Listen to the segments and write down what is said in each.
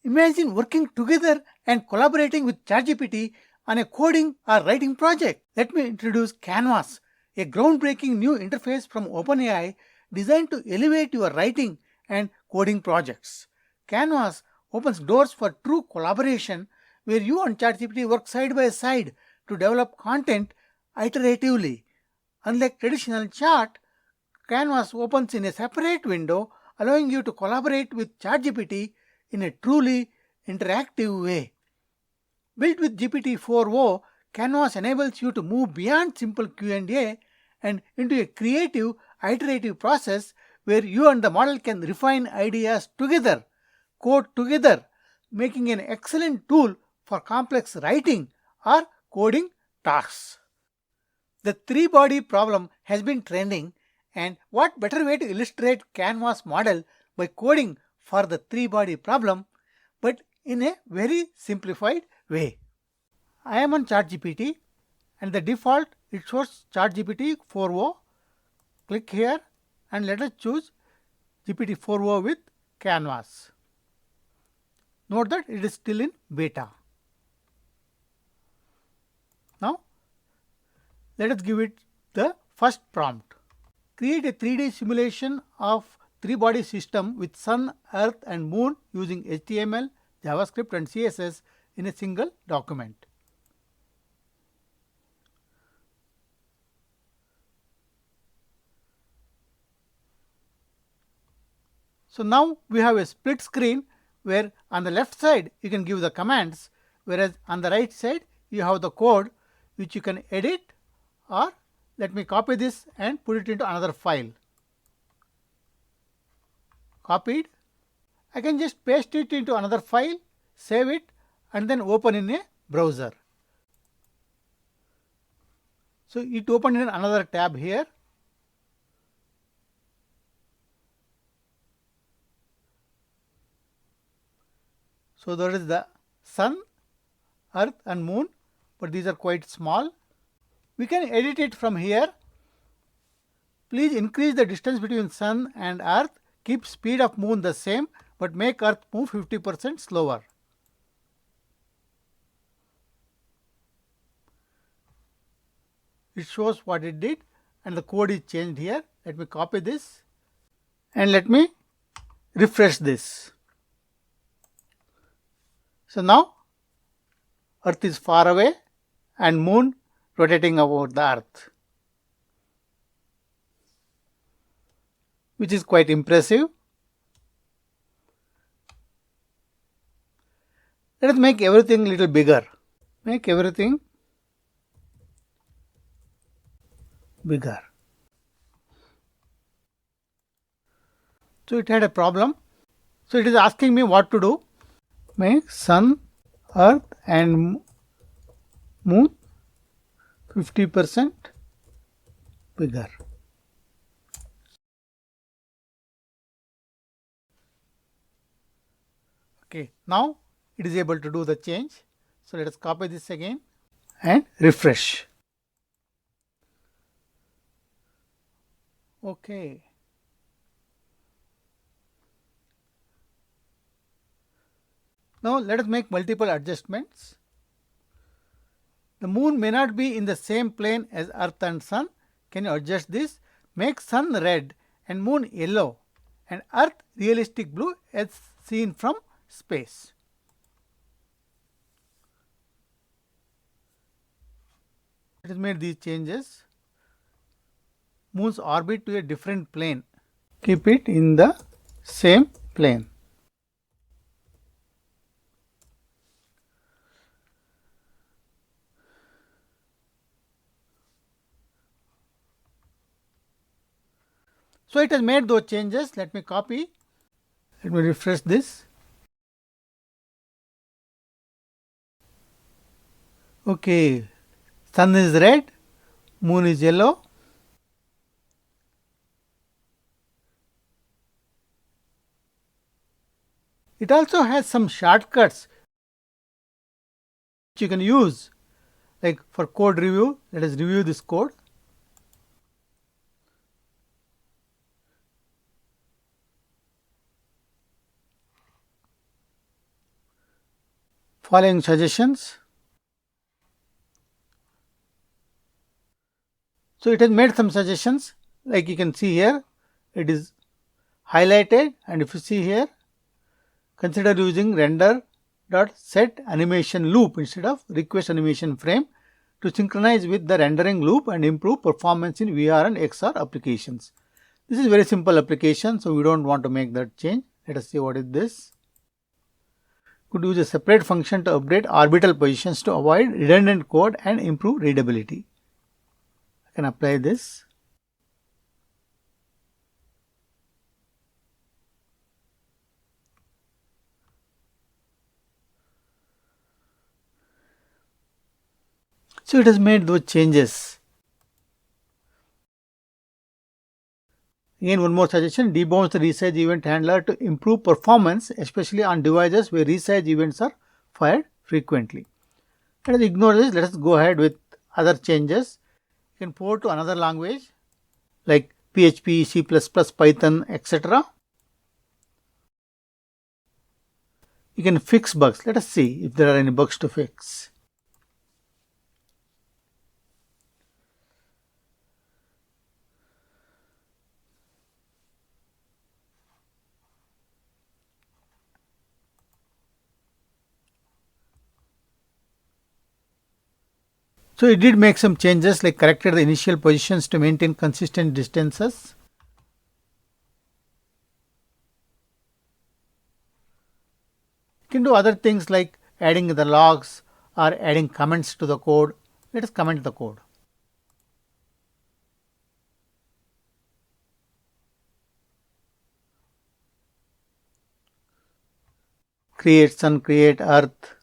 Imagine working together and collaborating with ChatGPT on a coding or writing project. Let me introduce Canvas, a groundbreaking new interface from OpenAI designed to elevate your writing and coding projects. Canvas opens doors for true collaboration where you and ChatGPT work side by side to develop content iteratively. Unlike traditional chat, Canvas opens in a separate window, allowing you to collaborate with ChatGPT in a truly interactive way. Built with GPT-4o, Canvas enables you to move beyond simple Q&A and into a creative, iterative process where you and the model can refine ideas together, code together, making an excellent tool for complex writing or coding tasks. The three-body problem has been trending, and what better way to illustrate Canvas model by coding for the three-body problem, but in a very simplified way. I am on ChatGPT, and the default it shows ChatGPT 4o. Click here and let us choose GPT 4o with Canvas. Note that it is still in beta. Now let us give it the first prompt. Create a 3D simulation of three-body system with Sun, Earth and Moon using HTML, JavaScript and CSS in a single document. So now we have a split screen where on the left side you can give the commands, whereas on the right side you have the code which you can edit, or let me copy this and put it into another file. Copied. I can just paste it into another file, save it and then open in a browser. So it opened in another tab here. So there is the Sun, Earth and Moon, but these are quite small. We can edit it from here. Please increase the distance between Sun and Earth. Keep speed of Moon the same, but make Earth move 50% slower. It shows what it did and the code is changed here. Let me copy this and let me refresh this. So now Earth is far away and Moon rotating about the Earth, which is quite impressive. Let us make everything a little bigger. Make everything bigger. So it had a problem. So it is asking me what to do. Make Sun, Earth and Moon 50% bigger. Okay, now it is able to do the change. So let us copy this again and refresh. Okay. Now let us make multiple adjustments. The Moon may not be in the same plane as Earth and Sun. Can you adjust this? Make Sun red and Moon yellow and Earth realistic blue as seen from space. Let us make these changes. Moon's orbit to a different plane. Keep it in the same plane. So it has made those changes. Let me copy. Let me refresh this. Okay, Sun is red, Moon is yellow. It also has some shortcuts which you can use, like for code review. Let us review this code. following suggestions. So it has made some suggestions, like you can see here, it is highlighted, and if you see here, consider using render.set animation loop instead of request animation frame to synchronize with the rendering loop and improve performance in VR and XR applications. This is very simple application, so we don't want to make that change. Let us see what is this. Could use a separate function to update orbital positions to avoid redundant code and improve readability. I can apply this. So it has made those changes. Again, one more suggestion, debounce the resize event handler to improve performance, especially on devices where resize events are fired frequently. Let us ignore this. Let us go ahead with other changes. You can port to another language like PHP, C++, Python, etc. You can fix bugs. Let us see if there are any bugs to fix. So it did make some changes, like corrected the initial positions to maintain consistent distances. You can do other things like adding the logs or adding comments to the code. Let us comment the code. Create sun, create earth.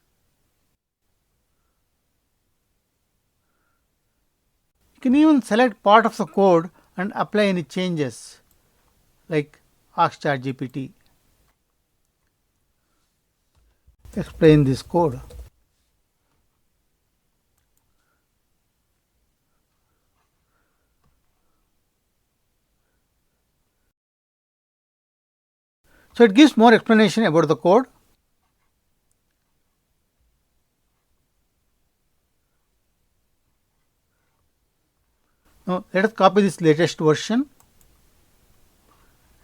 You can even select part of the code and apply any changes, like ask ChatGPT, explain this code. So it gives more explanation about the code. Now let us copy this latest version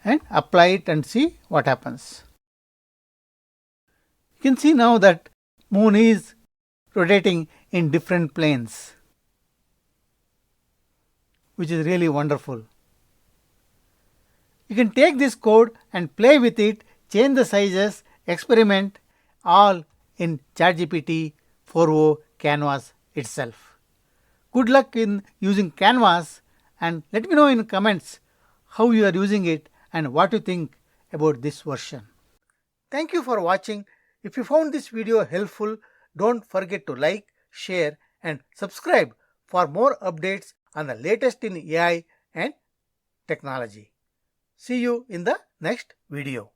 and apply it and see what happens. You can see now that moon is rotating in different planes, which is really wonderful. You can take this code and play with it, change the sizes, experiment, all in ChatGPT 4o Canvas itself. Good luck in using Canvas, and let me know in comments how you are using it and what you think about this version. Thank you for watching. If you found this video helpful, don't forget to like, share and subscribe for more updates on the latest in AI and technology. See you in the next video.